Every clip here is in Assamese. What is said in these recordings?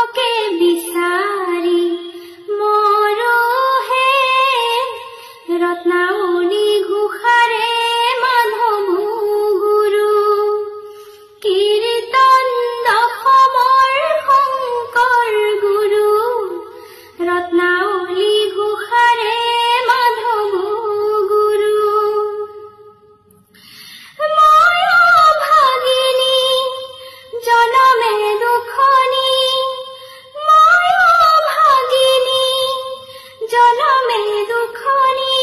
তোকে বিচাৰি মৰহে ৰত্নাৱলী ঘোষাৰে মাধৱ গুৰু কীৰ্তন দশমৰ শংকৰ গুৰু ৰত্নাৱলী ঘোষাৰে মাধৱ গুৰু মই ভাগিনী জনমে দুখনী মই ভাগিনী জনমে দুখনী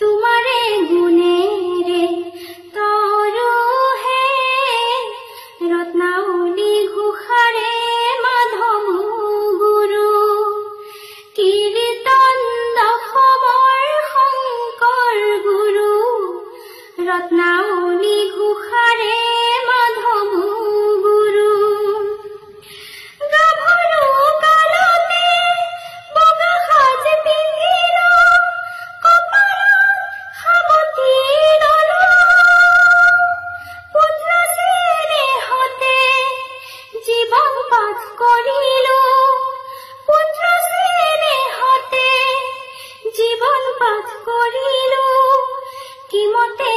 তোমাৰে গুণেৰে তৰুহে ৰত্নাৱলী ঘোষাৰে মাধৱ গুৰু কীৰ্তন দশমৰ শংকৰ গুৰু ৰত্নাৱলী ঘোষাৰে মাধৱ গুৰু গাভৰু কালতে বগা সাজ পিন্ধিলো কপালত সাৱতী ললো পুত্ৰ স্নেহতে জীৱন পাঠ কৰিলো পুত্ৰ স্নেহতে জীৱন পাঠ কৰিলো কিমতে